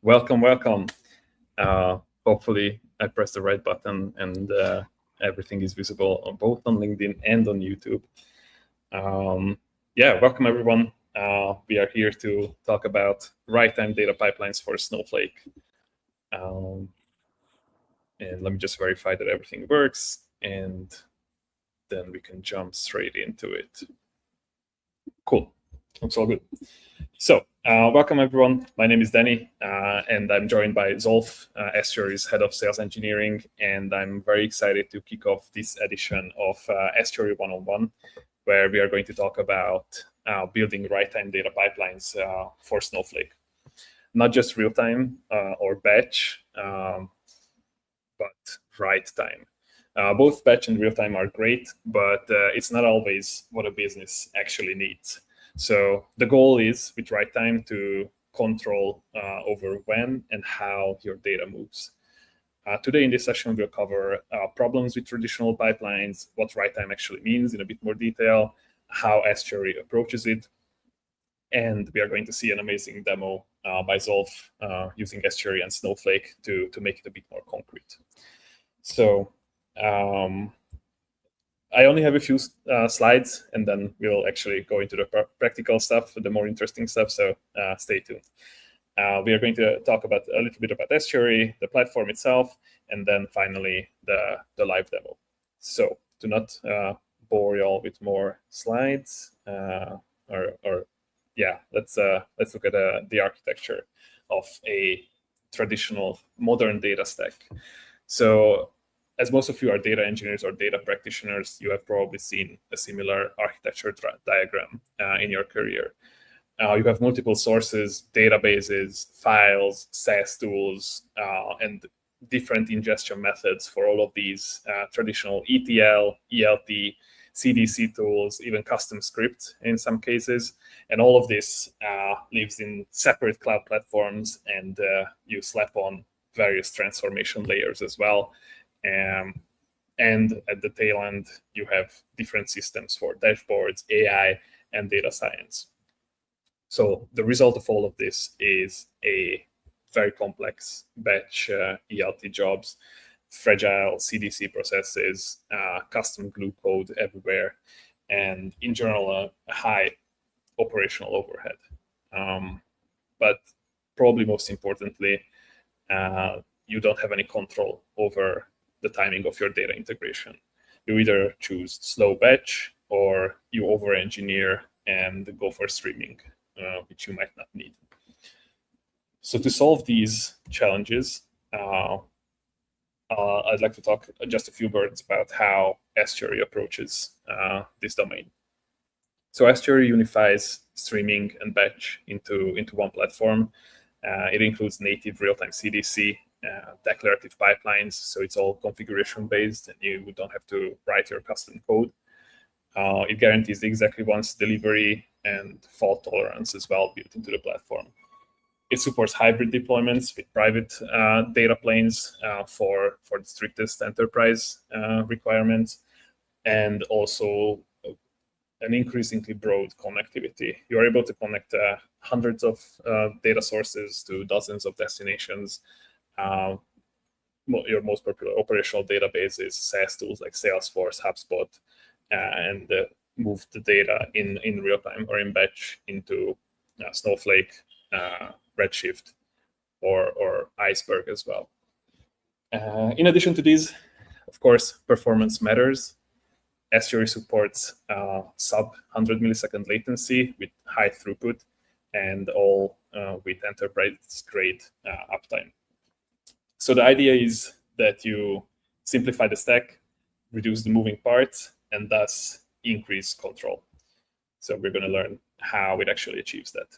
Welcome, welcome. Hopefully I pressed the right button and everything is visible on both on LinkedIn and on YouTube. Yeah, welcome everyone. We are here to talk about right-time data pipelines for Snowflake. And let me just verify that everything works, and then we can jump straight into it. Cool, looks all good. So, welcome everyone. My name is Dani, and I'm joined by Zulf, Estuary's head of sales engineering, and I'm very excited to kick off this edition of Estuary 101, where we are going to talk about building right-time data pipelines for Snowflake. Not just real-time or batch, but right time. Both batch and real-time are great, but it's not always what a business actually needs. So the goal is, with right time, to control over when and how your data moves. Today in this session, we'll cover problems with traditional pipelines, what right time actually means in a bit more detail, how Estuary approaches it, and we are going to see an amazing demo by Zulf using Estuary and Snowflake to make it a bit more concrete. So I only have a few slides, and then we'll actually go into the practical stuff, the more interesting stuff, so stay tuned. We are going to talk about a little bit about Estuary, the platform itself, and then finally the live demo. So to not bore you all with more slides, yeah, let's look at the architecture of a traditional modern data stack. So, as most of you are data engineers or data practitioners, you have probably seen a similar architecture diagram in your career. You have multiple sources, databases, files, SAS tools, and different ingestion methods for all of these traditional ETL, ELT, CDC tools, even custom scripts in some cases. And all of this lives in separate cloud platforms, and you slap on various transformation layers as well. And at the tail end, you have different systems for dashboards, AI, and data science. So the result of all of this is a very complex batch ELT jobs, fragile CDC processes, custom glue code everywhere, and in general, a high operational overhead. But probably most importantly, you don't have any control over the timing of your data integration. You either choose slow batch or you over-engineer and go for streaming, which you might not need. So to solve these challenges, I'd like to talk just a few words about how Estuary approaches this domain. So Estuary unifies streaming and batch into one platform. It includes native real-time CDC, declarative pipelines, so it's all configuration-based, and you don't have to write your custom code. It guarantees exactly once delivery and fault tolerance as well built into the platform. It supports hybrid deployments with private data planes for the strictest enterprise requirements, and also an increasingly broad connectivity. You are able to connect hundreds of data sources to dozens of destinations. Your most popular operational databases, SAS tools like Salesforce, HubSpot, and move the data in real time or in batch into Snowflake, Redshift, or Iceberg as well. In addition to these, of course, performance matters. Estuary supports sub 100 millisecond latency with high throughput, and all with enterprise-grade uptime. So the idea is that you simplify the stack, reduce the moving parts, and thus increase control. So we're going to learn how it actually achieves that.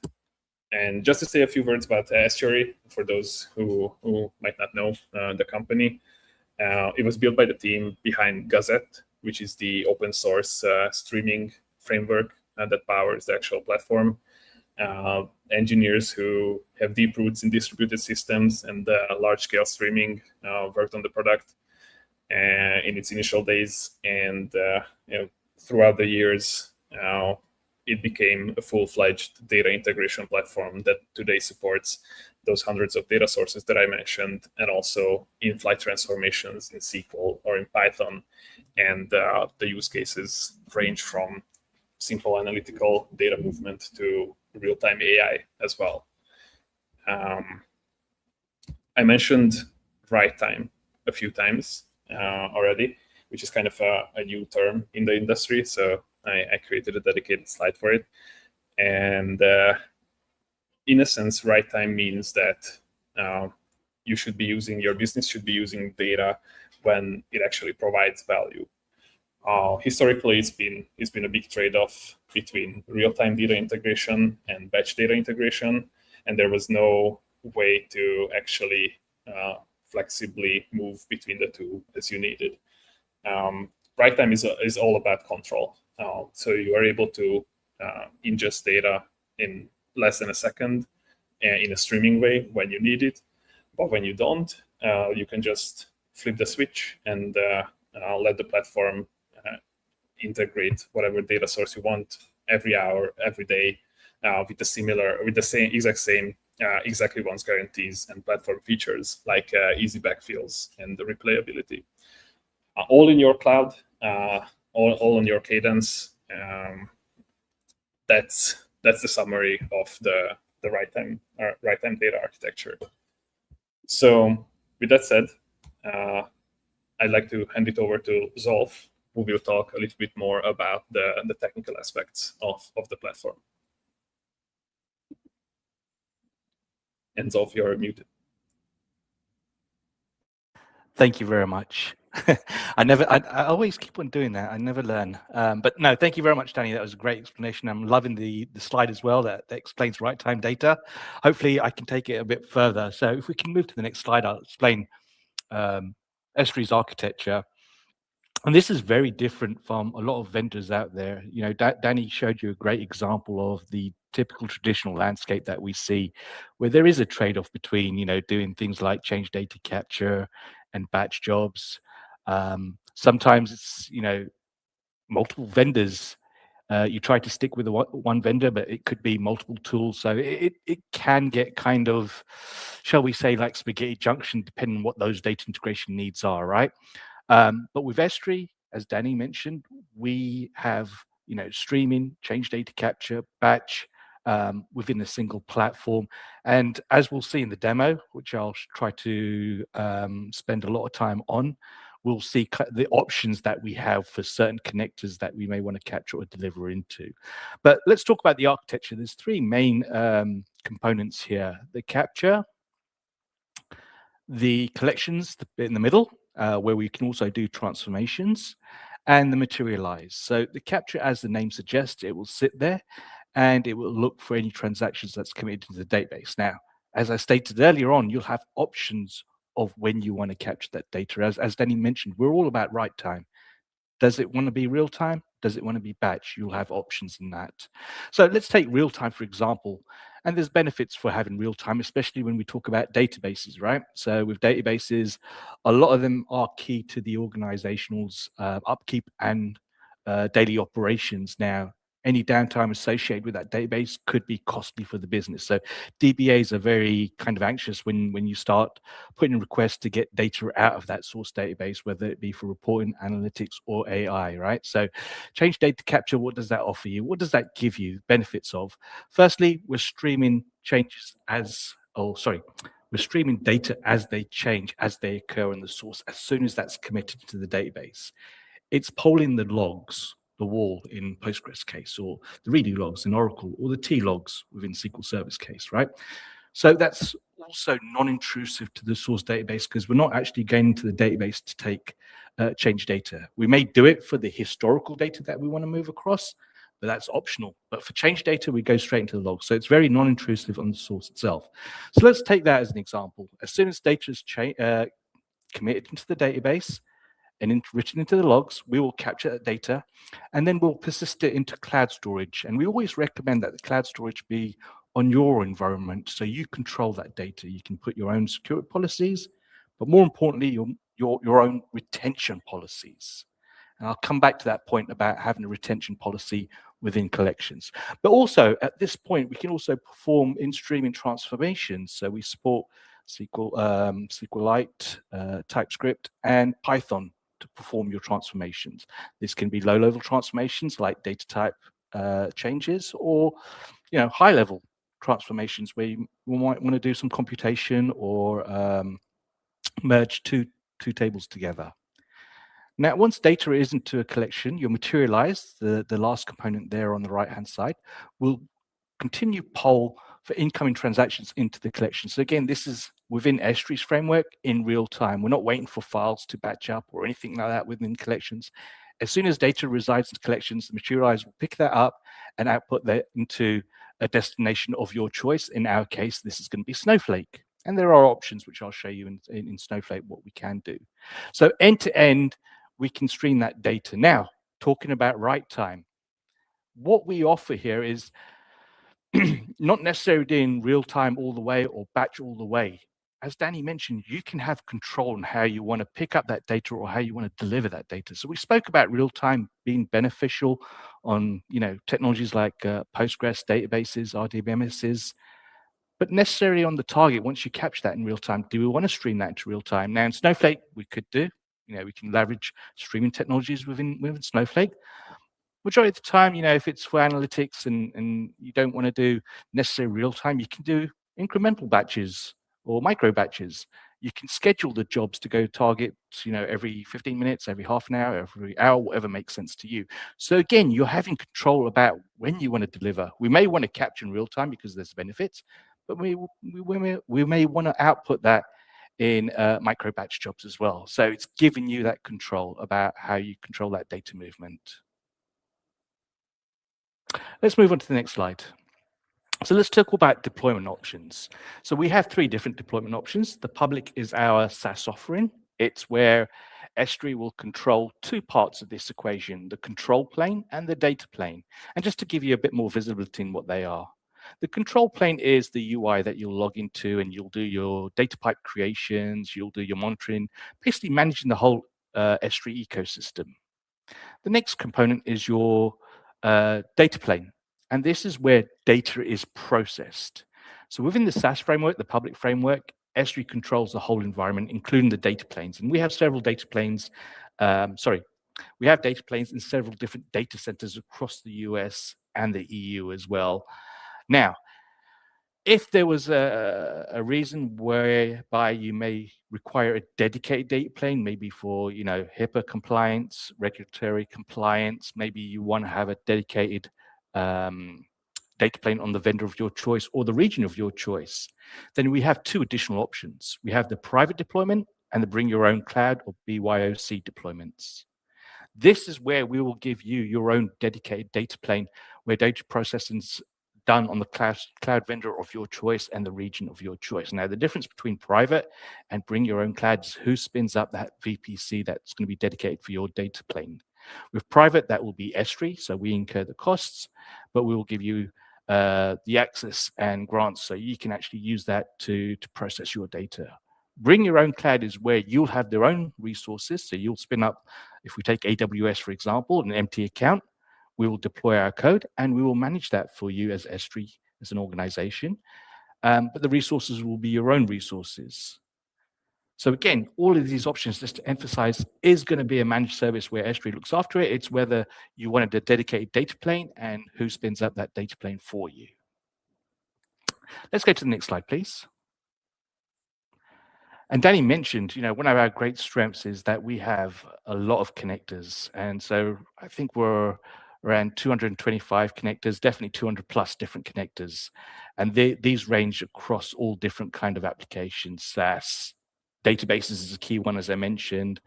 And just to say a few words about Estuary, for those who might not know the company, it was built by the team behind Gazette, which is the open source streaming framework that powers the actual platform. Engineers who have deep roots in distributed systems and large-scale streaming worked on the product in its initial days, and throughout the years, it became a full-fledged data integration platform that today supports those hundreds of data sources that I mentioned, and also in-flight transformations in SQL or in Python. And the use cases range from simple analytical data movement to real-time AI as well. I mentioned write time a few times already, which is kind of a new term in the industry. So I created a dedicated slide for it. And in a sense, write time means that your business should be using data when it actually provides value. Historically, it's been a big trade-off between real-time data integration and batch data integration, and there was no way to actually flexibly move between the two as you needed. Write time is all about control. So you are able to ingest data in less than a second in a streaming way when you need it. But when you don't, you can just flip the switch and let the platform integrate whatever data source you want every hour, every day, with the same exactly once guarantees and platform features like easy backfills and the replayability. All in your cloud, all on your cadence. That's the summary of the write time data architecture. So with that said, I'd like to hand it over to Zulf, who will talk a little bit more about the technical aspects of the platform. And Zulf, you're muted. Thank you very much. I always keep on doing that. I never learn. But no, thank you very much, Dani. That was a great explanation. I'm loving the slide as well that explains write time data. Hopefully, I can take it a bit further. So if we can move to the next slide, I'll explain Estuary's architecture. And this is very different from a lot of vendors out there. You know, Dani showed you a great example of the typical traditional landscape that we see, where there is a trade-off between, you know, doing things like change data capture and batch jobs. Sometimes it's, you know, multiple vendors. You try to stick with one vendor, but it could be multiple tools. So it can get kind of, shall we say, like spaghetti junction, depending on what those data integration needs are, right? But with Estuary, as Dani mentioned, we have, you know, streaming, change data capture, batch within a single platform. And as we'll see in the demo, which I'll try to spend a lot of time on, we'll see the options that we have for certain connectors that we may want to capture or deliver into. But let's talk about the architecture. There's three main components here: the capture, the collections, the bit in the middle, where we can also do transformations, and the materialize. So the capture, as the name suggests, it will sit there and it will look for any transactions that's committed to the database. Now, as I stated earlier on, you'll have options of when you want to capture that data. As Dani mentioned, we're all about write time. Does it want to be real time? Does it want to be batch? You'll have options in that. So let's take real time, for example. And there's benefits for having real time, especially when we talk about databases, right? So with databases, a lot of them are key to the organizational's upkeep and daily operations. Now, any downtime associated with that database could be costly for the business. So DBAs are very kind of anxious when you start putting requests to get data out of that source database, whether it be for reporting, analytics, or AI, right? So change data capture, what does that offer you? What does that give you benefits of? Firstly, we're streaming changes we're streaming data as they change, as they occur in the source, as soon as that's committed to the database. It's polling the logs, the wall in Postgres case, or the redo logs in Oracle, or the T logs within SQL Service case, right? So that's also non-intrusive to the source database because we're not actually going into the database to take change data. We may do it for the historical data that we want to move across, but that's optional. But for change data, we go straight into the log. So it's very non-intrusive on the source itself. So let's take that as an example. As soon as data is committed into the database, and written into the logs, we will capture that data, and then we'll persist it into cloud storage. And we always recommend that the cloud storage be on your environment, so you control that data. You can put your own security policies, but more importantly, your own retention policies. And I'll come back to that point about having a retention policy within collections. But also at this point, we can also perform in-streaming transformations. So we support SQLite, TypeScript, and Python to perform your transformations. This can be low-level transformations like data type changes, or high-level transformations where you might want to do some computation or merge two tables together. Now, once data is into a collection, your materialize, the last component there on the right-hand side, will continue poll for incoming transactions into the collection. So again, this is within Estuary's framework in real time. We're not waiting for files to batch up or anything like that within collections. As soon as data resides in collections, the materialize will pick that up and output that into a destination of your choice. In our case, this is going to be Snowflake. And there are options which I'll show you in Snowflake what we can do. So end to end, we can stream that data. Now, talking about write time, what we offer here is not necessarily doing real time all the way or batch all the way. As Dani mentioned, you can have control on how you want to pick up that data or how you want to deliver that data. So we spoke about real time being beneficial on technologies like Postgres databases, RDBMSs, but necessarily on the target. Once you capture that in real time, do we want to stream that into real time? Now in Snowflake, we could do. We can leverage streaming technologies within Snowflake. Majority of the time, if it's for analytics and you don't want to do necessarily real time, you can do incremental batches or micro batches. You can schedule the jobs to go target, every 15 minutes, every half an hour, every hour, whatever makes sense to you. So again, you're having control about when you want to deliver. We may want to capture in real time because there's benefits, but we may want to output that in micro batch jobs as well. So it's giving you that control about how you control that data movement. Let's move on to the next slide. So let's talk about deployment options. So we have 3 different deployment options. The public is our SaaS offering. It's where Estuary will control 2 parts of this equation, the control plane and the data plane. And just to give you a bit more visibility in what they are. The control plane is the UI that you'll log into and you'll do your data pipe creations, you'll do your monitoring, basically managing the whole Estuary ecosystem. The next component is your data plane. And this is where data is processed. So within the SaaS framework, the public framework, Estuary controls the whole environment, including the data planes. And we have several data planes. We have data planes in several different data centers across the US and the EU as well. Now, if there was a reason whereby you may require a dedicated data plane, maybe for HIPAA compliance, regulatory compliance, maybe you want to have a dedicated data plane on the vendor of your choice or the region of your choice, then we have 2 additional options. We have the private deployment and the bring your own cloud or BYOC deployments. This is where we will give you your own dedicated data plane where data processing's done on the cloud vendor of your choice and the region of your choice. Now, the difference between private and bring your own cloud is who spins up that VPC that's going to be dedicated for your data plane. With private, that will be Estuary, so we incur the costs, but we will give you the access and grants so you can actually use that to process your data. Bring your own cloud is where you'll have their own resources. So you'll spin up, if we take AWS, for example, an empty account, we will deploy our code and we will manage that for you as Estuary, as an organization. But the resources will be your own resources. So again, all of these options, just to emphasize, is going to be a managed service where Estuary looks after it. It's whether you wanted a dedicated data plane and who spins up that data plane for you. Let's go to the next slide, please. And Dani mentioned, one of our great strengths is that we have a lot of connectors. And so I think we're around 225 connectors, definitely 200 plus different connectors. And these range across all different kind of applications. SaaS, databases is a key one, as I mentioned.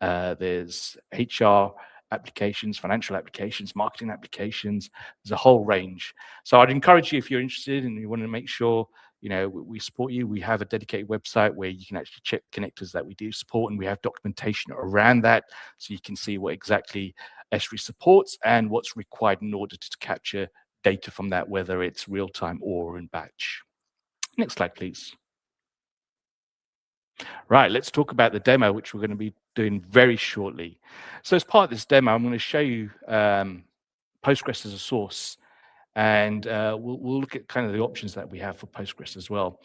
There's HR applications, financial applications, marketing applications. There's a whole range. So I'd encourage you, if you're interested and you want to make sure we support you, we have a dedicated website where you can actually check connectors that we do support, and we have documentation around that so you can see what exactly Estuary supports and what's required in order to capture data from that, whether it's real time or in batch. Next slide, please. Right, let's talk about the demo, which we're going to be doing very shortly. So as part of this demo, I'm going to show you Postgres as a source. And we'll look at kind of the options that we have for Postgres as well.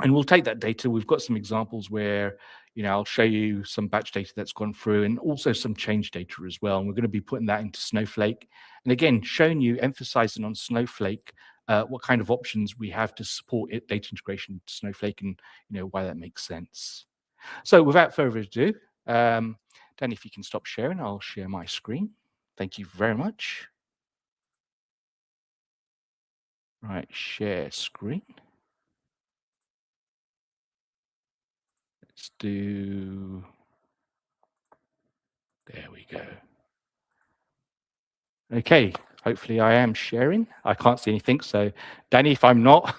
And we'll take that data. We've got some examples where, I'll show you some batch data that's gone through and also some change data as well. And we're going to be putting that into Snowflake. And again, showing you, emphasizing on Snowflake, what kind of options we have to support it, data integration to Snowflake, and why that makes sense. So without further ado, Danny, if you can stop sharing, I'll share my screen. Thank you very much. Right, share screen. Let's do, there we go. Okay, hopefully I am sharing. I can't see anything, so Danny, if I'm not,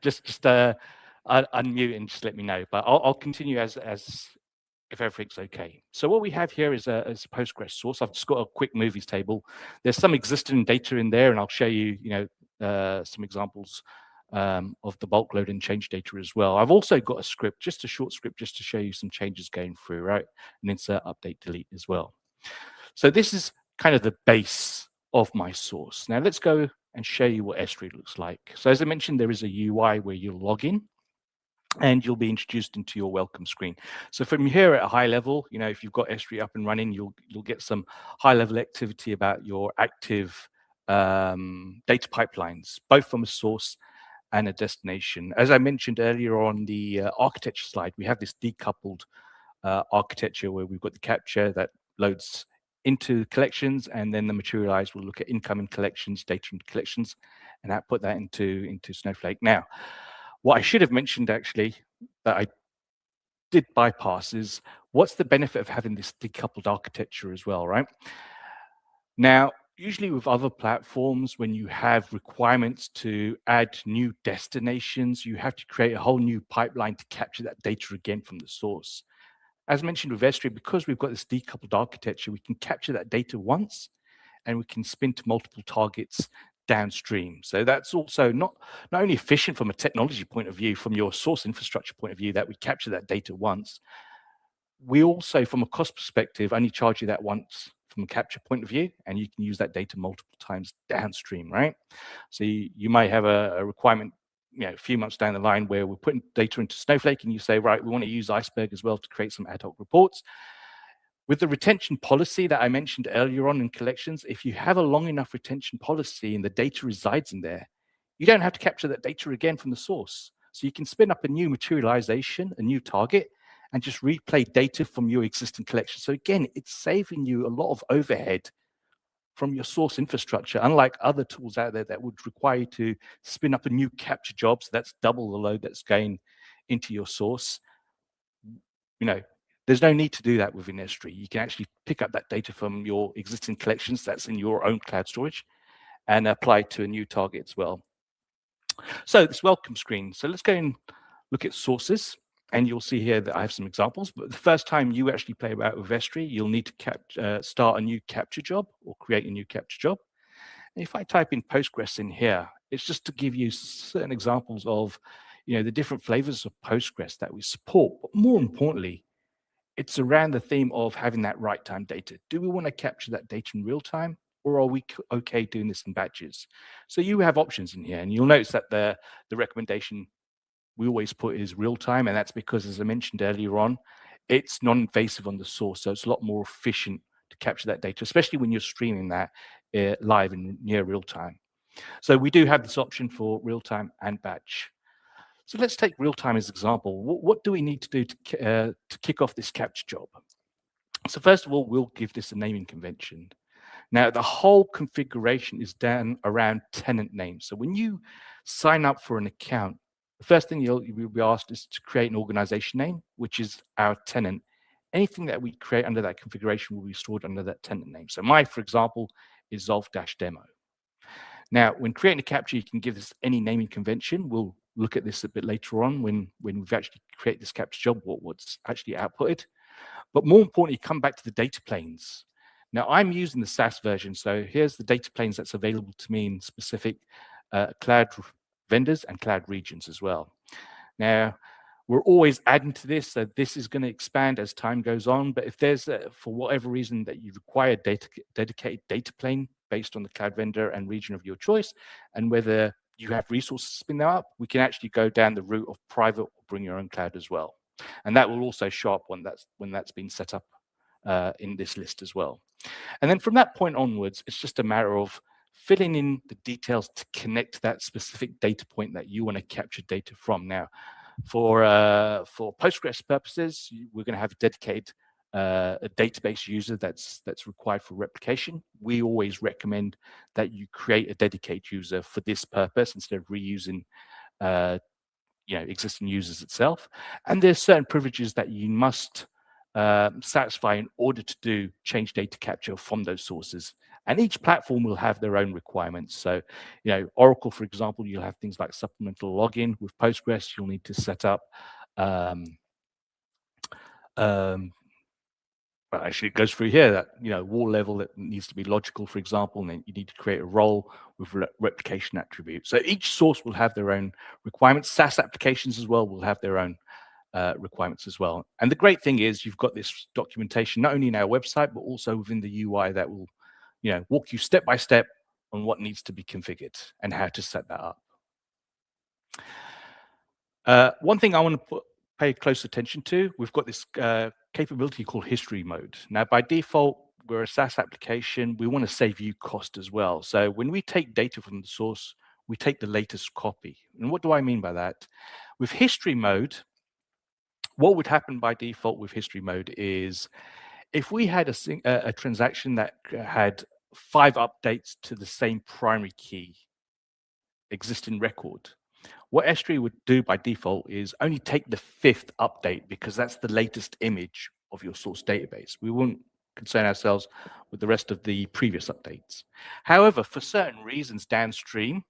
just unmute and just let me know. But I'll continue as if everything's okay. So what we have here is a Postgres source. I've just got a quick movies table. There's some existing data in there, and I'll show you, some examples of the bulk load and change data as well. I've also got a script, just a short script, just to show you some changes going through, right? And insert, update, delete as well. So this is kind of the base of my source. Now let's go and show you what Estuary looks like. So as I mentioned, there is a UI where you log in and you'll be introduced into your welcome screen. So from here at a high level, if you've got Estuary up and running, you'll get some high level activity about your active data pipelines, both from a source and a destination. As I mentioned earlier on the architecture slide, we have this decoupled architecture where we've got the capture that loads into collections, and then the materialize will look at incoming collections, data into collections, and output that into Snowflake. Now, what I should have mentioned actually that I did bypass is what's the benefit of having this decoupled architecture as well, right? Now, usually with other platforms, when you have requirements to add new destinations, you have to create a whole new pipeline to capture that data again from the source. As mentioned with Estuary, because we've got this decoupled architecture, we can capture that data once and we can spin to multiple targets downstream. So that's also not only efficient from a technology point of view, from your source infrastructure point of view, that we capture that data once. We also, from a cost perspective, only charge you that once from a capture point of view, and you can use that data multiple times downstream, right? So you might have a requirement a few months down the line where we're putting data into Snowflake and you say, right, we want to use Iceberg as well to create some ad hoc reports. With the retention policy that I mentioned earlier on in collections, if you have a long enough retention policy and the data resides in there, you don't have to capture that data again from the source. So you can spin up a new materialization, a new target, and just replay data from your existing collection. So again, it's saving you a lot of overhead from your source infrastructure, unlike other tools out there that would require you to spin up a new capture job. So that's double the load that's going into your source. There's no need to do that within Estuary. You can actually pick up that data from your existing collections that's in your own cloud storage and apply it to a new target as well. So this welcome screen. So let's go and look at sources. And you'll see here that I have some examples, but the first time you actually play about with Estuary, you'll need to start a new capture job or create a new capture job. And if I type in Postgres in here, it's just to give you certain examples of, the different flavors of Postgres that we support. But more importantly, it's around the theme of having that right time data. Do we want to capture that data in real time, or are we okay doing this in batches? So you have options in here, and you'll notice that the recommendation we always put is real time, and that's because, as I mentioned earlier on, it's non-invasive on the source, so it's a lot more efficient to capture that data, especially when you're streaming that live in near real time. So we do have this option for real time and batch. So let's take real time as an example. What do we need to do to kick off this capture job? So first of all, we'll give this a naming convention. Now, the whole configuration is done around tenant names. So when you sign up for an account, the first thing you'll be asked is to create an organization name, which is our tenant. Anything that we create under that configuration will be stored under that tenant name. So mine, for example, is Zulf-demo. Now, when creating a capture, you can give this any naming convention. We'll look at this a bit later on when we've actually created this capture job, what's actually outputted. But more importantly, come back to the data planes. Now, I'm using the SaaS version. So here's the data planes that's available to me in specific cloud vendors and cloud regions as well. Now, we're always adding to this, so this is going to expand as time goes on. But if there's, for whatever reason, that you require dedicated data plane based on the cloud vendor and region of your choice, and whether you have resources to spin that up, we can actually go down the route of private or bring your own cloud as well. And that will also show up when that's been set up in this list as well. And then from that point onwards, it's just a matter of filling in the details to connect that specific data point that you want to capture data from. Now, for Postgres purposes, we're going to have a dedicated a database user that's required for replication. We always recommend that you create a dedicated user for this purpose instead of reusing existing users itself. And there's certain privileges that you must satisfy in order to do change data capture from those sources. And each platform will have their own requirements. So, Oracle, for example, you'll have things like supplemental login. With Postgres, you'll need to set up well, actually, it goes through here that, wall level that needs to be logical, for example, and then you need to create a role with replication attributes. So each source will have their own requirements. SaaS applications as well will have their own requirements as well. And the great thing is you've got this documentation, not only in our website, but also within the UI that will, walk you step by step on what needs to be configured and how to set that up. One thing I want to pay close attention to, we've got this capability called history mode. Now, by default, we're a SaaS application. We want to save you cost as well. So when we take data from the source, we take the latest copy. And what do I mean by that? With history mode, what would happen by default with history mode is if we had a transaction that had 5 updates to the same primary key existing record, what Estuary would do by default is only take the 5th update because that's the latest image of your source database. We won't concern ourselves with the rest of the previous updates. However, for certain reasons downstream,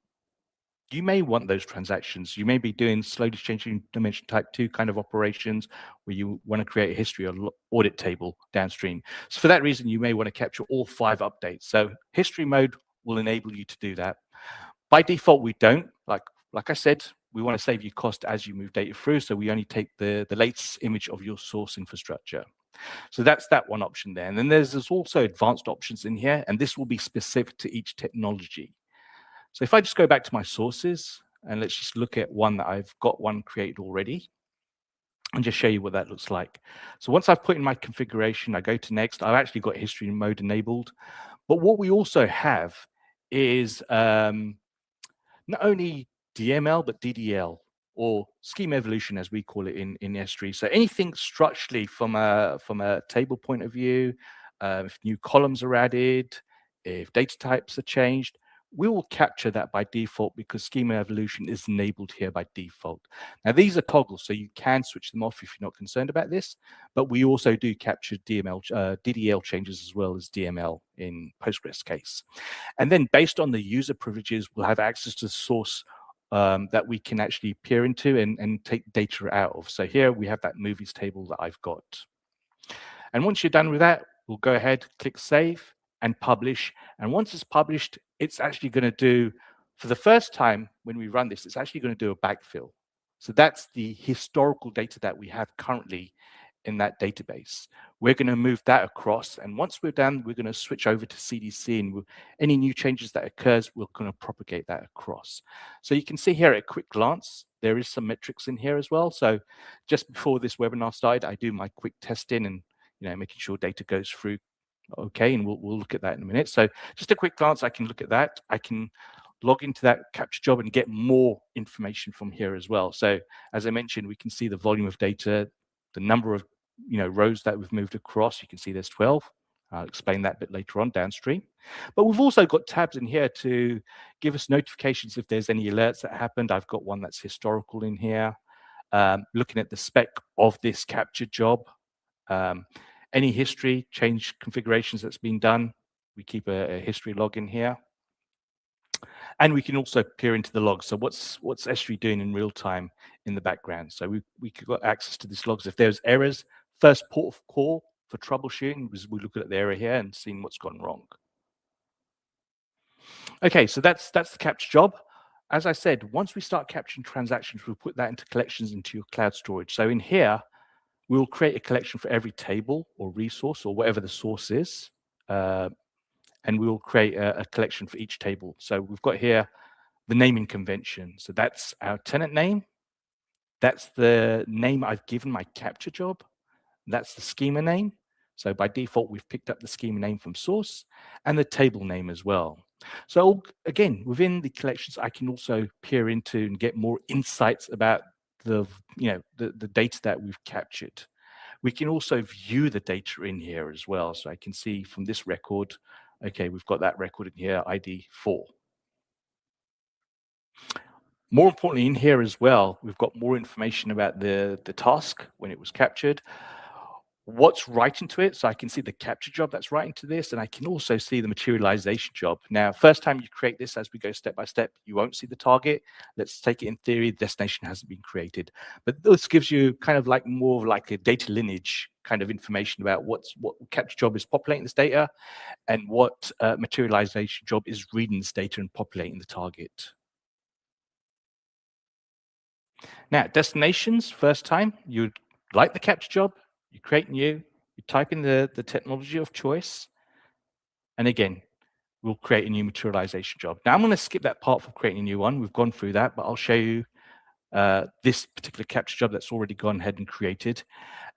you may want those transactions. You may be doing slowly changing dimension type 2 kind of operations where you want to create a history or audit table downstream. So for that reason, you may want to capture all 5 updates. So history mode will enable you to do that. By default, we don't. Like I said, we want to save you cost as you move data through, so we only take the latest image of your source infrastructure. So that's that one option there. And then there's also advanced options in here, and this will be specific to each technology. So if I just go back to my sources, and let's just look at one that I've got one created already, and just show you what that looks like. So once I've put in my configuration, I go to next. I've actually got history mode enabled. But what we also have is not only DML, but DDL, or schema evolution, as we call it in Estuary. So anything structurally from a table point of view, if new columns are added, if data types are changed, we will capture that by default because schema evolution is enabled here by default. Now, these are toggles, so you can switch them off if you're not concerned about this, but we also do capture DDL changes as well as DML in Postgres case. And then based on the user privileges, we'll have access to the source that we can actually peer into and take data out of. So here we have that movies table that I've got. And once you're done with that, we'll go ahead, click save and publish. And once it's published, it's actually going to do, for the first time when we run this, it's actually going to do a backfill. So that's the historical data that we have currently in that database. We're going to move that across. And once we're done, we're going to switch over to CDC, and any new changes that occurs, we're going to propagate that across. So you can see here at a quick glance, there is some metrics in here as well. So just before this webinar started, I do my quick testing and making sure data goes through okay, and we'll look at that in a minute. So just a quick glance, I can look at that. I can log into that capture job and get more information from here as well. So as I mentioned, we can see the volume of data, the number of rows that we've moved across. You can see there's 12. I'll explain that a bit later on downstream. But we've also got tabs in here to give us notifications if there's any alerts that happened. I've got one that's historical in here. Looking at the spec of this capture job. Any history, change configurations that's been done. We keep a history log in here. And we can also peer into the logs. So what's Estuary doing in real time in the background? So we got access to these logs. If there's errors, first port of call for troubleshooting was we look at the error here and seeing what's gone wrong. Okay, so that's the capture job. As I said, once we start capturing transactions, we'll put that into collections into your cloud storage. So in here, we'll create a collection for every table or resource or whatever the source is. and we will create a collection for each table. So we've got here the naming convention. So that's our tenant name. That's the name I've given my capture job. That's the schema name. So by default, we've picked up the schema name from source and the table name as well. So again, within the collections, I can also peer into and get more insights about the data that we've captured. We can also view the data in here as well. So I can see from this record, okay, we've got that record in here, ID 4. More importantly, in here as well, we've got more information about the task when it was captured, what's writing to it. So I can see the capture job that's writing to this, and I can also see the materialization job. Now, first time you create this, as we go step by step, you won't see the target. Let's take it in theory, the destination hasn't been created. But this gives you kind of like more of like a data lineage kind of information about what capture job is populating this data and what materialization job is reading this data and populating the target. Now, destinations, first time, you'd like the capture job, you create new, you type in the technology of choice, and again, we'll create a new materialization job. Now, I'm going to skip that part for creating a new one. We've gone through that, but I'll show you this particular capture job that's already gone ahead and created.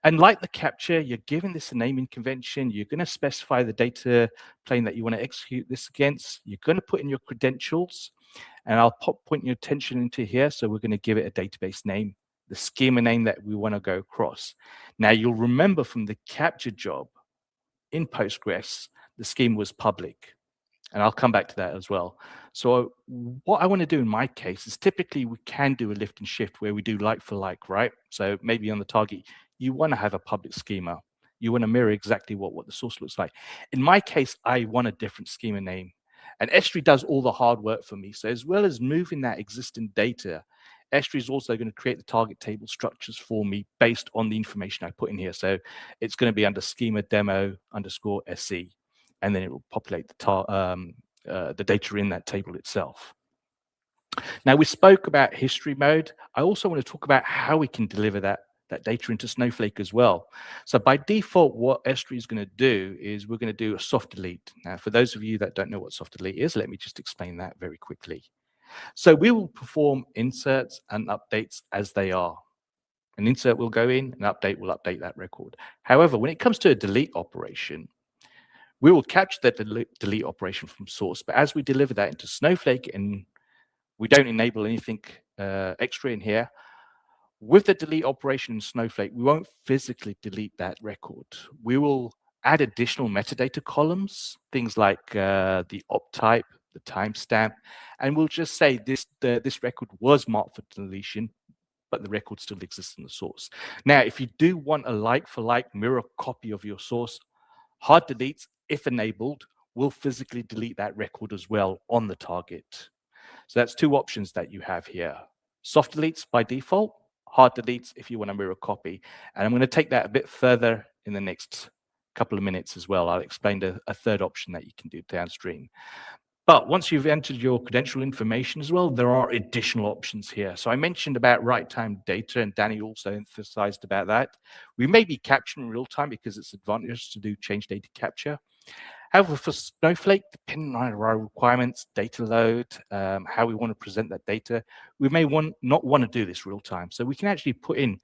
And like the capture, you're giving this a naming convention. You're going to specify the data plane that you want to execute this against. You're going to put in your credentials. And I'll point your attention into here. So we're going to give it a database name, the schema name that we want to go across. Now, you'll remember from the capture job in Postgres, the schema was public. And I'll come back to that as well. So what I want to do in my case is typically we can do a lift and shift where we do like for like, right? So maybe on the target, you want to have a public schema. You want to mirror exactly what the source looks like. In my case, I want a different schema name. And Estuary does all the hard work for me. So as well as moving that existing data, Estuary is also going to create the target table structures for me based on the information I put in here. So it's going to be under schema demo _SC, and then it will populate the data in that table itself. Now, we spoke about history mode. I also want to talk about how we can deliver that data into Snowflake as well. So by default, what Estuary is going to do is we're going to do a soft delete. Now, for those of you that don't know what soft delete is, let me just explain that very quickly. So we will perform inserts and updates as they are. An insert will go in, an update will update that record. However, when it comes to a delete operation, we will catch that delete operation from source, but as we deliver that into Snowflake and we don't enable anything extra in here, with the delete operation in Snowflake, we won't physically delete that record. We will add additional metadata columns, things like the op type, the timestamp, and we'll just say this record was marked for deletion, but the record still exists in the source. Now, if you do want a like-for-like mirror copy of your source, hard deletes, if enabled, will physically delete that record as well on the target. So that's two options that you have here. Soft deletes by default, hard deletes if you want a mirror copy. And I'm going to take that a bit further in the next couple of minutes as well. I'll explain a third option that you can do downstream. But once you've entered your credential information as well, there are additional options here. So I mentioned about right-time data, and Dani also emphasized about that. We may be capturing in real time because it's advantageous to do change data capture. However, for Snowflake, depending on our requirements, data load, how we want to present that data, we may not want to do this real time. So we can actually put in,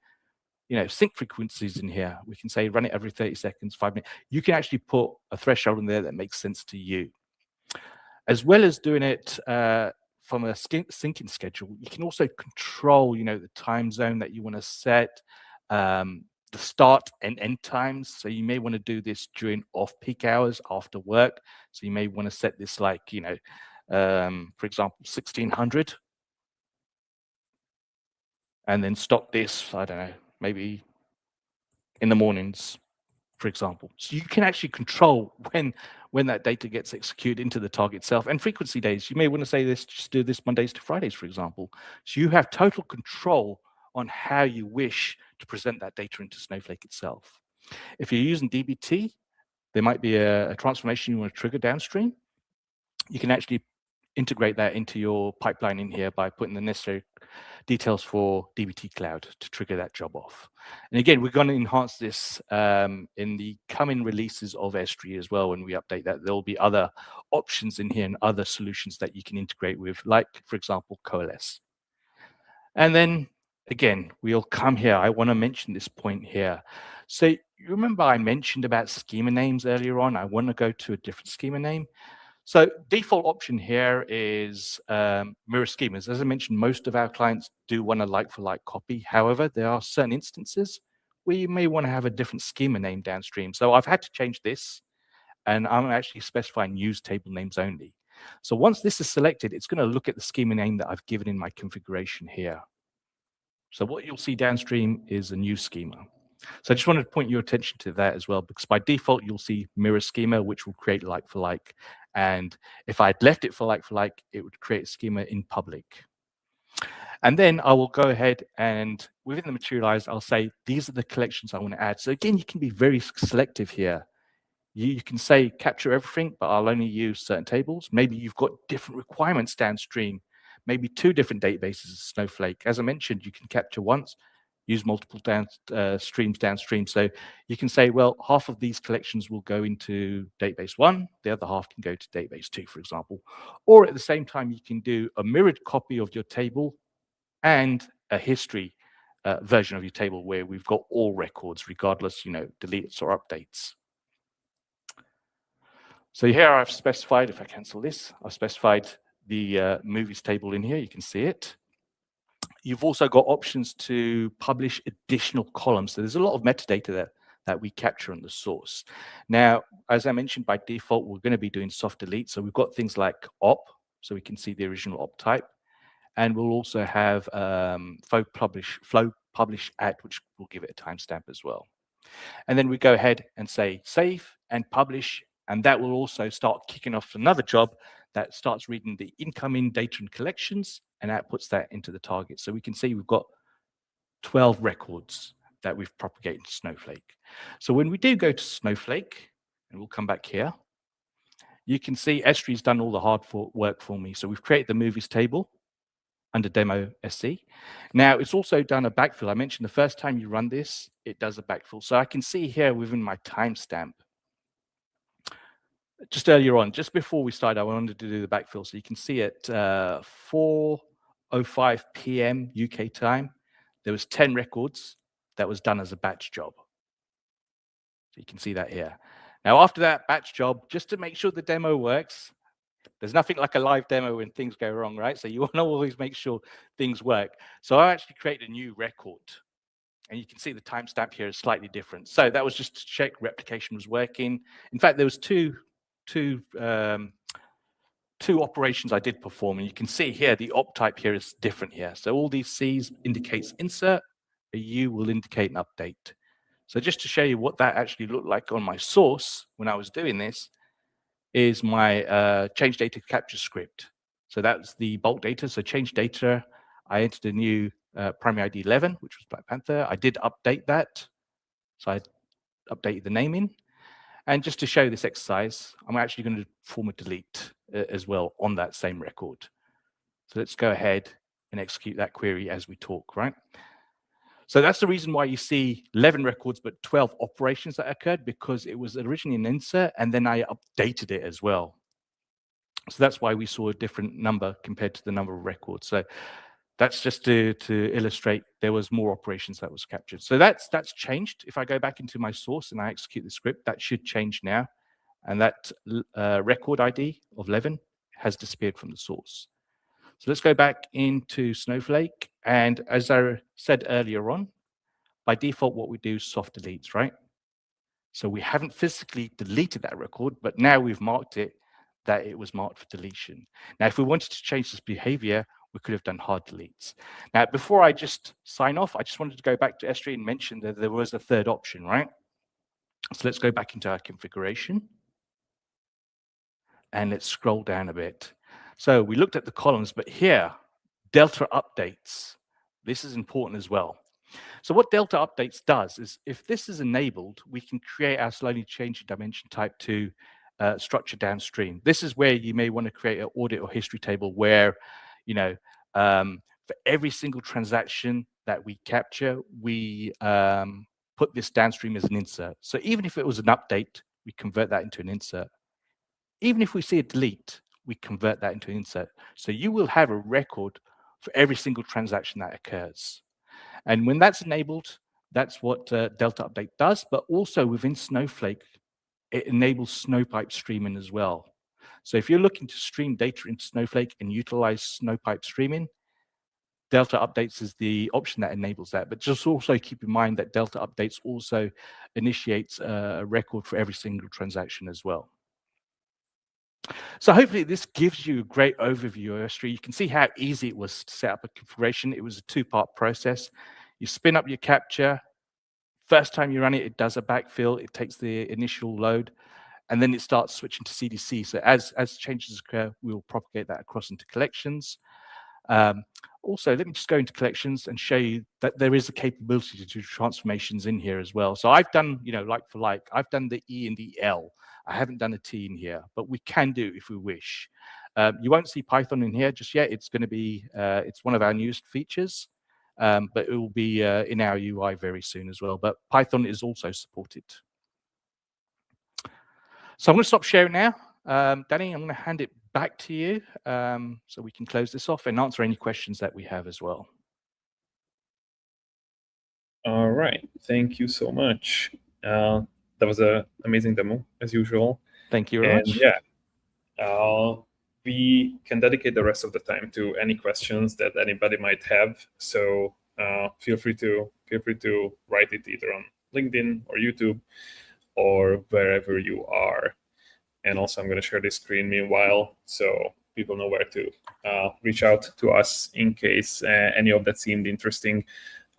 sync frequencies in here. We can say run it every 30 seconds, 5 minutes. You can actually put a threshold in there that makes sense to you. As well as doing it from a syncing schedule, you can also control, the time zone that you want to set, the start and end times. So you may want to do this during off-peak hours after work. So you may want to set this like, for example, 1600. And then stop this, I don't know, maybe in the mornings, for example. So you can actually control when that data gets executed into the target itself. And frequency days, you may want to say this, just do this Mondays to Fridays, for example. So you have total control on how you wish to present that data into Snowflake itself. If you're using dbt, there might be a transformation you want to trigger downstream. You can actually integrate that into your pipeline in here by putting the necessary details for dbt cloud to trigger that job off. And again, we're going to enhance this in the coming releases of Estuary as well. When we update that, there will be other options in here and other solutions that you can integrate with, like, for example, Coalesce. And then again, we'll come here. I want to mention this point here. So you remember I mentioned about schema names earlier on. I want to go to a different schema name. So default option here is mirror schemas. As I mentioned, most of our clients do want a like-for-like copy. However, there are certain instances where you may want to have a different schema name downstream. So I've had to change this, and I'm actually specifying use table names only. So once this is selected, it's going to look at the schema name that I've given in my configuration here. So what you'll see downstream is a new schema. So I just wanted to point your attention to that as well, because by default, you'll see mirror schema, which will create like for like. And if I'd left it for like, it would create a schema in public. And then I will go ahead and within the materialize, I'll say, these are the collections I want to add. So again, you can be very selective here. You can say capture everything, but I'll only use certain tables. Maybe you've got different requirements downstream, maybe 2 different databases of Snowflake. As I mentioned, you can capture once, use multiple streams downstream. So you can say, well, half of these collections will go into database 1, the other half can go to database 2, for example. Or at the same time, you can do a mirrored copy of your table and a history version of your table where we've got all records, regardless, deletes or updates. So here I've specified, if I cancel this, I've specified the movies table in here. You can see it. You've also got options to publish additional columns. So there's a lot of metadata that we capture on the source. Now, as I mentioned, by default, we're going to be doing soft delete. So we've got things like op, so we can see the original op type. And we'll also have flow publish at, which will give it a timestamp as well. And then we go ahead and say save and publish. And that will also start kicking off another job that starts reading the incoming data and collections and outputs that into the target. So we can see we've got 12 records that we've propagated to Snowflake. So when we do go to Snowflake, and we'll come back here, you can see Estuary's done all the hard work for me. So we've created the movies table under demo SC. Now it's also done a backfill. I mentioned the first time you run this, it does a backfill. So I can see here within my timestamp, just earlier on, just before we started, I wanted to do the backfill. So you can see at 4:05 p.m. UK time, there was 10 records that was done as a batch job. So you can see that here. Now, after that batch job, just to make sure the demo works, there's nothing like a live demo when things go wrong, right? So you want to always make sure things work. So I actually created a new record. And you can see the timestamp here is slightly different. So that was just to check replication was working. In fact, there was two operations I did perform, and you can see here the op type here is different here. So all these C's indicates insert, a U will indicate an update. So just to show you what that actually looked like on my source when I was doing this is my change data capture script. So that's the bulk data. So change data, I entered a new primary ID 11, which was Black Panther. I did update that. So I updated the naming. And just to show this exercise, I'm actually going to perform a delete as well on that same record. So let's go ahead and execute that query as we talk, right? So that's the reason why you see 11 records, but 12 operations that occurred, because it was originally an insert and then I updated it as well. So that's why we saw a different number compared to the number of records. So that's just to illustrate there was more operations that was captured. So that's changed. If I go back into my source and I execute the script, that should change now. And that record ID of 11 has disappeared from the source. So let's go back into Snowflake. And as I said earlier on, by default, what we do is soft deletes, right? So we haven't physically deleted that record, but now we've marked it that it was marked for deletion. Now, if we wanted to change this behavior, we could have done hard deletes. Now, before I just sign off, I just wanted to go back to Estuary and mention that there was a third option, right? So let's go back into our configuration. And let's scroll down a bit. So we looked at the columns, but here, Delta updates. This is important as well. So what Delta updates does is if this is enabled, we can create our slowly changing dimension type to structure downstream. This is where you may want to create an audit or history table where, for every single transaction that we capture, we put this downstream as an insert. So even if it was an update, we convert that into an insert. Even if we see a delete, we convert that into an insert. So you will have a record for every single transaction that occurs. And when that's enabled, that's what Delta Update does, but also within Snowflake, it enables Snowpipe streaming as well. So if you're looking to stream data into Snowflake and utilize Snowpipe streaming, Delta Updates is the option that enables that. But just also keep in mind that Delta Updates also initiates a record for every single transaction as well. So hopefully this gives you a great overview of Estuary. You can see how easy it was to set up a configuration. It was a two-part process. You spin up your capture. First time you run it, it does a backfill. It takes the initial load, and then it starts switching to CDC. So as changes occur, we'll propagate that across into collections. Also, let me just go into collections and show you that there is a capability to do transformations in here as well. So I've done, like for like, I've done the E and the L. I haven't done a T in here, but we can do if we wish. You won't see Python in here just yet. It's going to be, it's one of our newest features, but it will be in our UI very soon as well. But Python is also supported. So I'm going to stop sharing now. Dani, I'm going to hand it back to you so we can close this off and answer any questions that we have as well. All right. Thank you so much. That was an amazing demo, as usual. Thank you very much. Yeah, we can dedicate the rest of the time to any questions that anybody might have. So feel free to write it either on LinkedIn or YouTube or wherever you are. And also, I'm going to share this screen meanwhile, so people know where to reach out to us in case any of that seemed interesting.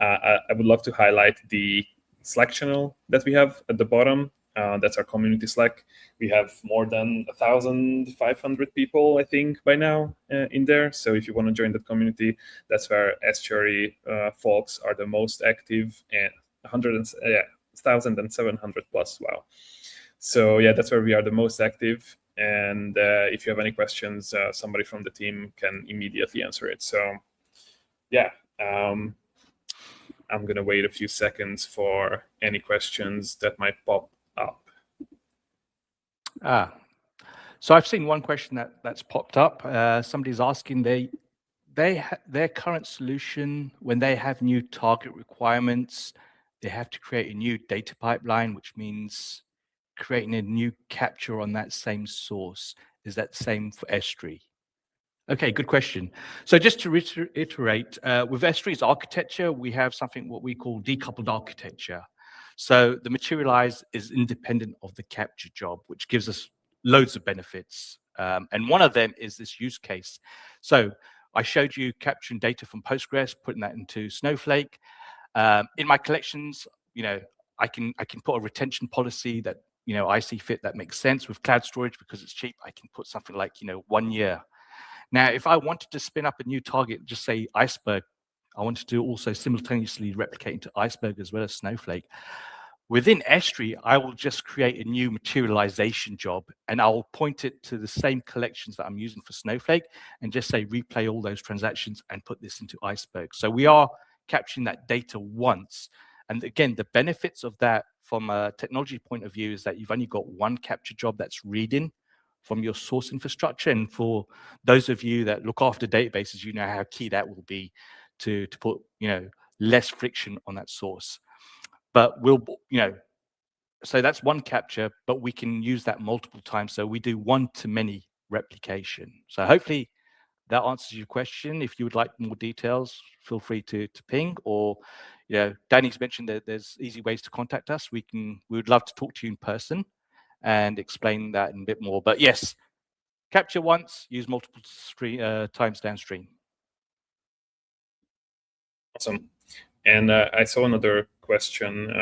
I would love to highlight the Slack channel that we have at the bottom. That's our community Slack. We have more than 1,500 people, I think, by now in there. So if you want to join that community, that's where Estuary folks are the most active, and 1,700 plus. Wow. So yeah, that's where we are the most active. And if you have any questions, somebody from the team can immediately answer it. So yeah, I'm going to wait a few seconds for any questions that might pop up. So I've seen one question that's popped up. Somebody's asking their current solution, when they have new target requirements, they have to create a new data pipeline, which means creating a new capture on that same source. Is that the same for Estuary? Okay, good question. So just to reiterate, with Estuary's architecture, we have something what we call decoupled architecture. So the materialize is independent of the capture job, which gives us loads of benefits. And one of them is this use case. So I showed you capturing data from Postgres, putting that into Snowflake. In my collections, I can put a retention policy that I see fit that makes sense. With cloud storage, because it's cheap, I can put something like 1 year. Now, if I wanted to spin up a new target, just say Iceberg, I wanted to also simultaneously replicate into Iceberg as well as Snowflake. Within Estuary, I will just create a new materialization job, and I'll point it to the same collections that I'm using for Snowflake and just say replay all those transactions and put this into Iceberg. So we are capturing that data once. And again, the benefits of that from a technology point of view is that you've only got one capture job that's reading from your source infrastructure. And for those of you that look after databases, you know how key that will be to put less friction on that source. But so that's one capture, but we can use that multiple times. So we do one-to-many replication. So hopefully that answers your question. If you would like more details, feel free to ping, or Dani's mentioned that there's easy ways to contact us. We would love to talk to you in person and explain that in a bit more. But yes, capture once, use multiple times downstream. Awesome. And I saw another question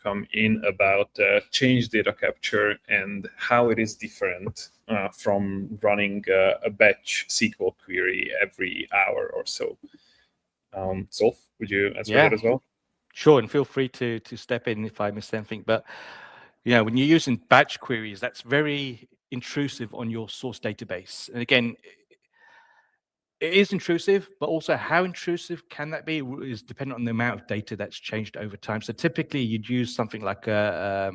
come in about change data capture and how it is different from running a batch SQL query every hour or so. Zulf, would you answer that as well? Sure, and feel free to step in if I miss anything. But when you're using batch queries, that's very intrusive on your source database. And again, It is intrusive, but also how intrusive can that be is dependent on the amount of data that's changed over time. So typically you'd use something like a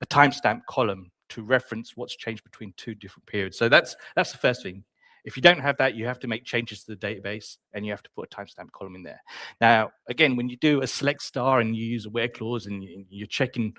timestamp column to reference what's changed between two different periods. So that's the first thing. If you don't have that, you have to make changes to the database and you have to put a timestamp column in there. Now, again, when you do a select star and you use a where clause and you're checking,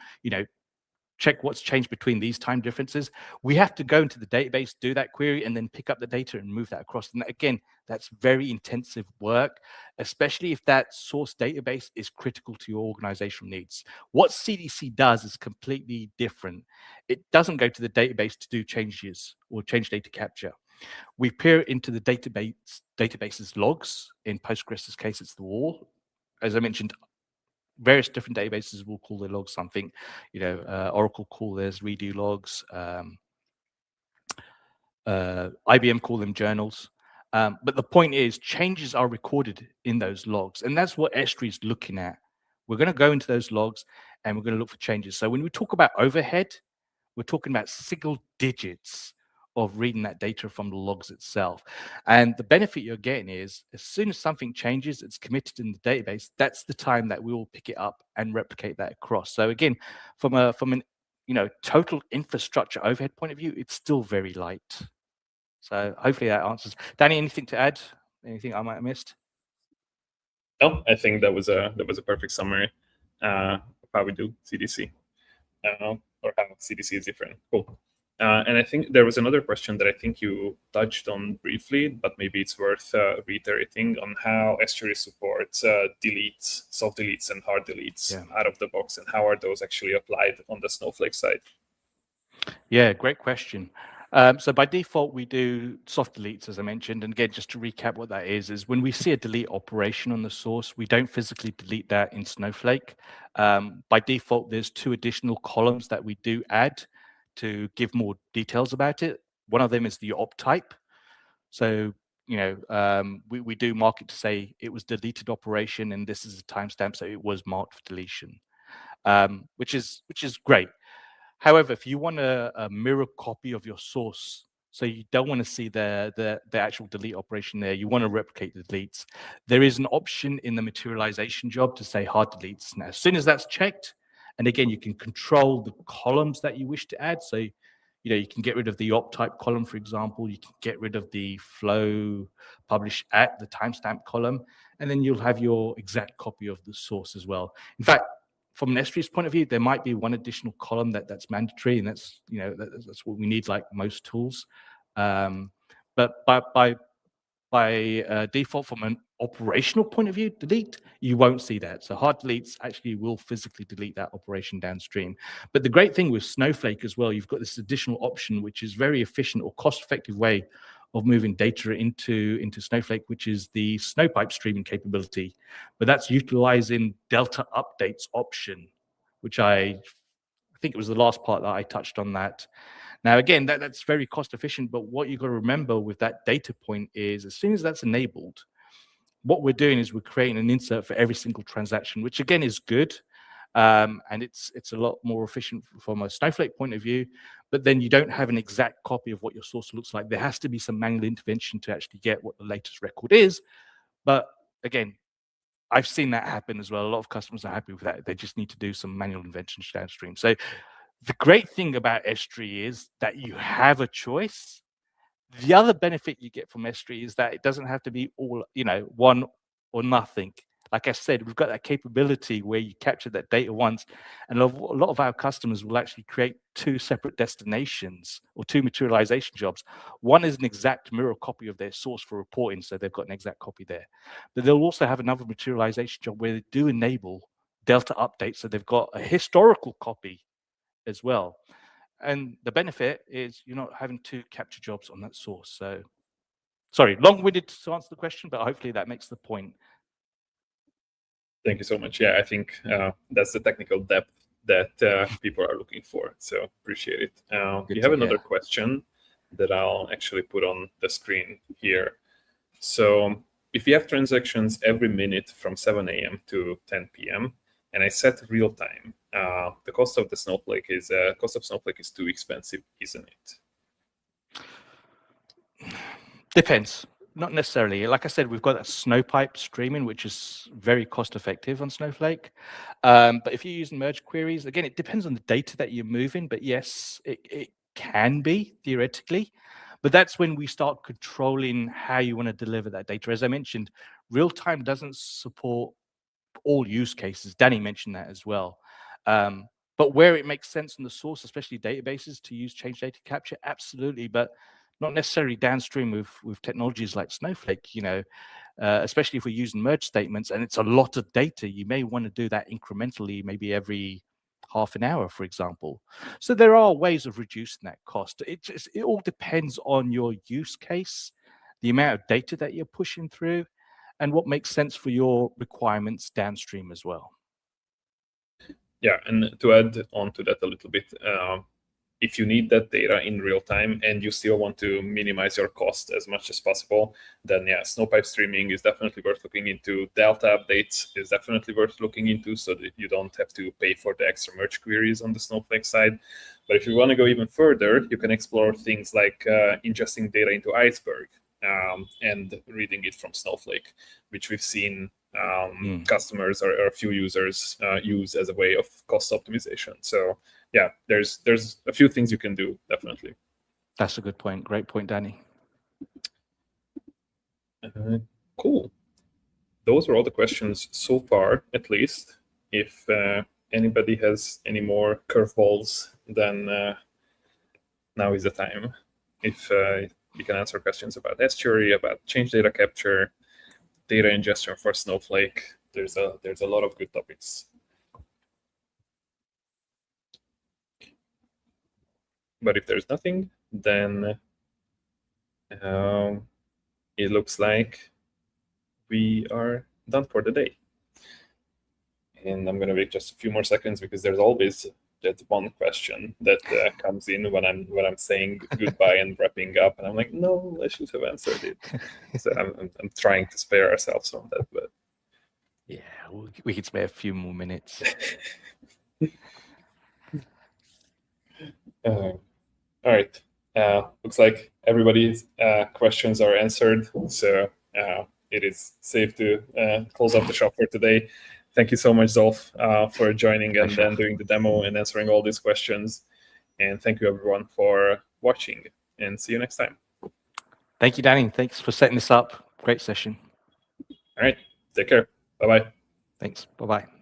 check what's changed between these time differences, we have to go into the database, do that query, and then pick up the data and move that across. And again, that's very intensive work, especially if that source database is critical to your organizational needs. What CDC does is completely different. It doesn't go to the database to do changes or change data capture. We peer into the database's logs. In Postgres' case, it's the wall. As I mentioned, various different databases will call their logs something. Oracle call theirs redo logs. IBM call them journals. But the point is, changes are recorded in those logs, and that's what Estuary is looking at. We're going to go into those logs, and we're going to look for changes. So when we talk about overhead, we're talking about single digits of reading that data from the logs itself. And the benefit you're getting is as soon as something changes, it's committed in the database, that's the time that we will pick it up and replicate that across. So again, from an total infrastructure overhead point of view, it's still very light. So hopefully that answers. Dani, anything to add? Anything I might have missed? No, I think that was a perfect summary of how we do CDC, or how CDC is different. Cool. And I think there was another question that I think you touched on briefly, but maybe it's worth reiterating on how Estuary supports deletes, soft deletes, and hard deletes out of the box, and how are those actually applied on the Snowflake side? Yeah, great question. So by default, we do soft deletes, as I mentioned. And again, just to recap what that is when we see a delete operation on the source, we don't physically delete that in Snowflake. By default, there's 2 additional columns that we do add to give more details about it. One of them is the op type. So, we do mark it to say it was deleted operation, and this is a timestamp, so it was marked for deletion, which is great. However, if you want a mirror copy of your source, so you don't want to see the actual delete operation there, you want to replicate the deletes, there is an option in the materialization job to say hard deletes. Now, as soon as that's checked, and again, you can control the columns that you wish to add. So, you can get rid of the op type column, for example. You can get rid of the flow publish at the timestamp column, and then you'll have your exact copy of the source as well. In fact, from an Estuary's point of view, there might be one additional column that's mandatory, and that's what we need, like most tools. But by default, from an operational point of view, delete, you won't see that. So hard deletes actually will physically delete that operation downstream. But the great thing with Snowflake as well, you've got this additional option, which is very efficient or cost-effective way of moving data into Snowflake, which is the Snowpipe streaming capability. But that's utilizing Delta updates option, which I think it was the last part that I touched on that. Now, again, that's very cost efficient, but what you've got to remember with that data point is as soon as that's enabled, what we're doing is we're creating an insert for every single transaction, which again is good. And it's a lot more efficient from a Snowflake point of view, but then you don't have an exact copy of what your source looks like. There has to be some manual intervention to actually get what the latest record is. But again, I've seen that happen as well. A lot of customers are happy with that. They just need to do some manual interventions downstream. So the great thing about Estuary is that you have a choice. The other benefit you get from Estuary is that it doesn't have to be all, one or nothing. Like I said, we've got that capability where you capture that data once, and a lot of our customers will actually create 2 separate destinations or 2 materialization jobs. One is an exact mirror copy of their source for reporting, so they've got an exact copy there. But they'll also have another materialization job where they do enable Delta updates, so they've got a historical copy as well. And the benefit is you're not having 2 capture jobs on that source. So, sorry, long-winded to answer the question, but hopefully that makes the point. Thank you so much. Yeah, I think that's the technical depth that people are looking for. So appreciate it. You have another question that I'll actually put on the screen here. So if you have transactions every minute from 7 a.m. to 10 p.m., and I set real time, the cost of Snowflake is too expensive, isn't it? Depends. not necessarily. Like I said, we've got that Snowpipe streaming, which is very cost effective on Snowflake. But if you're using merge queries, again, it depends on the data that you're moving. But yes, it can be theoretically. But that's when we start controlling how you want to deliver that data. As I mentioned, real time doesn't support all use cases. Dani mentioned that as well. But where it makes sense in the source, especially databases, to use change data capture, absolutely. But not necessarily downstream with technologies like Snowflake, especially if we're using merge statements and it's a lot of data, you may want to do that incrementally, maybe every half an hour, for example. So there are ways of reducing that cost. It all depends on your use case, the amount of data that you're pushing through, and what makes sense for your requirements downstream as well. Yeah, and to add on to that a little bit, if you need that data in real time and you still want to minimize your cost as much as possible, then yeah, Snowpipe streaming is definitely worth looking into. Delta updates is definitely worth looking into so that you don't have to pay for the extra merge queries on the Snowflake side. But if you want to go even further, you can explore things like ingesting data into Iceberg and reading it from Snowflake, which we've seen customers or a few users use as a way of cost optimization. So yeah, there's a few things you can do, definitely. That's a good point. Great point, Dani. Cool. Those are all the questions so far, at least. If anybody has any more curveballs, then now is the time. If you can answer questions about Estuary, about change data capture, data ingestion for Snowflake, there's a lot of good topics. But if there's nothing, then it looks like we are done for the day. And I'm going to wait just a few more seconds because there's always that one question that comes in when I'm saying goodbye and wrapping up, and I'm like, no, I should have answered it. So I'm trying to spare ourselves from that, but yeah, we can spare a few more minutes. All right. Looks like everybody's questions are answered, so it is safe to close off the shop for today. Thank you so much, Zulf, for joining and doing the demo and answering all these questions. And thank you, everyone, for watching, and see you next time. Thank you, Dani. Thanks for setting this up. Great session. All right. Take care. Bye-bye. Thanks. Bye-bye.